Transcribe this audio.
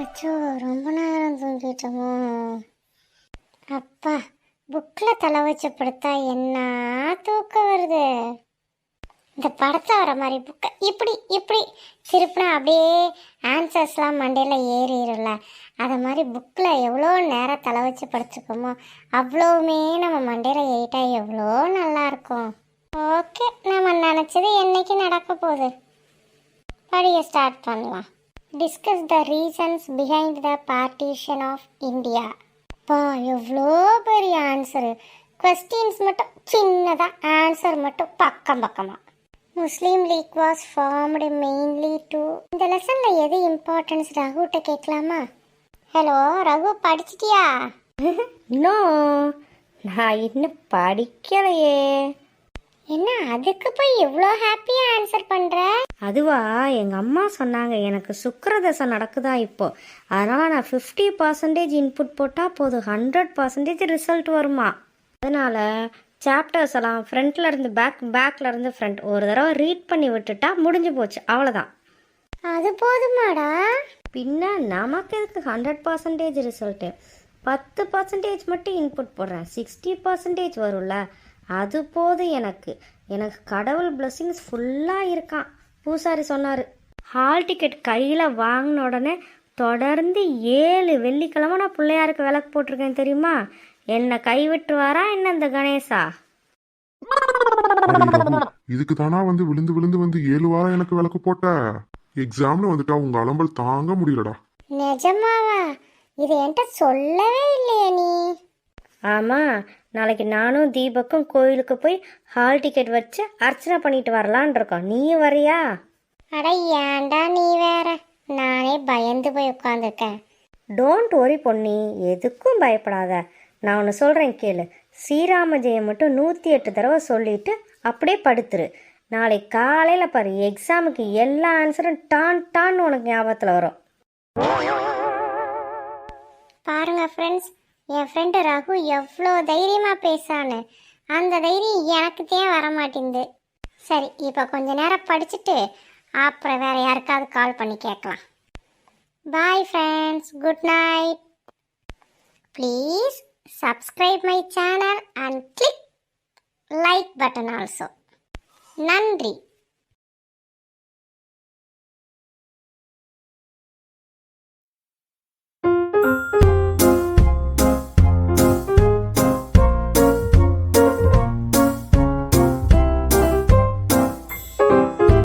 அச்சோ, ரொம்ப நேரம் தூங்கிட்டோமோ. அப்பா, புக்கில் தலை வச்சு படுத்தா என்ன தூக்கம் வருது. இந்த படத்தை வர மாதிரி புக்கை இப்படி இப்படி திருப்பினா அப்படியே ஆன்சர்ஸ்லாம் மண்டையில் ஏறிடும்ல. அதை மாதிரி புக்கில் எவ்வளோ நேரம் தலை வச்சு படிச்சுக்கோமோ அவ்வளோவுமே நம்ம மண்டையில் ஏறிட்டா எவ்வளோ நல்லாயிருக்கும். ஓகே, நம்ம நினச்சது என்னைக்கு நடக்க போகுது. படிக்க ஸ்டார்ட் பண்ணலாம். Discuss the reasons behind the partition of India. அப்பா, எவ்வளோ பெரிய ஆன்சரு. கொஸ்டின்ஸ் மட்டும் சின்னதாக, ஆன்சர் மட்டும் பக்கம் பக்கமாக. Muslim League was formed mainly to. இந்த லெசனில் எது இம்பார்ட்டன்ஸ் ரகுட்ட கேட்கலாமா? ஹலோ ரகு, படிச்சிட்டியா? இன்னும் நான் இன்னும் படிக்கலையே. என்ன அதுக்கு போய் எவ்வளோ ஹாப்பியாக ஆன்சர் பண்ணுற? அதுவா, எங்கள் அம்மா சொன்னாங்க எனக்கு சுக்கிரதசை நடக்குதா இப்போ, அதனால் நான் 50% இன்புட் போட்டால் போதும் 100% ரிசல்ட் வருமா. அதனால் சாப்டர்ஸ் எல்லாம் ஃப்ரண்ட்டில் இருந்து பேக்கில் இருந்து ஃப்ரண்ட் ஒரு தடவை ரீட் பண்ணி விட்டுட்டா முடிஞ்சு போச்சு, அவ்வளோதான். அது போதுமாடா? பின்ன நமக்கு எதுக்கு 100% ரிசல்ட்டு? 10% மட்டும் இன்புட் போடுறேன், 60% வரும்ல, அது போதும் எனக்கு. எனக்கு கடவுள் பிளெஸிங்ஸ் ஃபுல்லாக இருக்கான். பூசாரி சொன்னார். ஹால் டிக்கெட் கையில் வாங்கின உடனே தொடர்ந்து 7 வெள்ளிக்கிழமை நான் பிள்ளையாருக்கு விளக்கு போட்டிருக்கேன் தெரியுமா? என்னை கைவிட்டு வரா என்ன இந்த கணேசா? இதுக்கு தானா விழுந்து விழுந்து 7 வாரம் எனக்கு விளக்கு போட்ட. எக்ஸாம்னு வந்துட்டா உங்க அலம்பல் தாங்க முடியலடா. நிஜமாவா? இது என்கிட்ட சொல்லவே இல்லையே நீ. ஆமாம், நாளைக்கு நானும் தீபக்கும் கோயிலுக்கு போய் ஹால் டிக்கெட் வச்சு அர்ச்சனை பண்ணிட்டு வரலான் இருக்கோம். நீயும் வரியா? அட ஏன்டா நீ வேற, நானே பயந்து போய் உட்காந்துருக்கேன். டோன்ட் ஒரி பொன்னி, எதுக்கும் பயப்படாத. நான் ஒன்று சொல்கிறேன் கேளு. ஸ்ரீராம ஜெயம் மட்டும் 108 தடவை சொல்லிட்டு அப்படியே படுத்துரு. நாளைக்கு காலையில் பாரு, எக்ஸாமுக்கு எல்லா ஆன்சரும் டான்னு உனக்கு ஞாபகத்தில் வரும். பாருங்க ஃப்ரெண்ட்ஸ், என் ஃப்ரெண்டு ரகு எவ்வளோ தைரியமாக பேசான்னு. அந்த தைரியம் எனக்கு தான் வர மாட்டேங்குது. சரி, இப்போ கொஞ்ச நேரம் படிச்சுட்டு அப்புறம் வேறு யாருக்காவது கால் பண்ணி கேட்கலாம். Bye friends, good night. Please subscribe my channel and click like button also. நன்றி.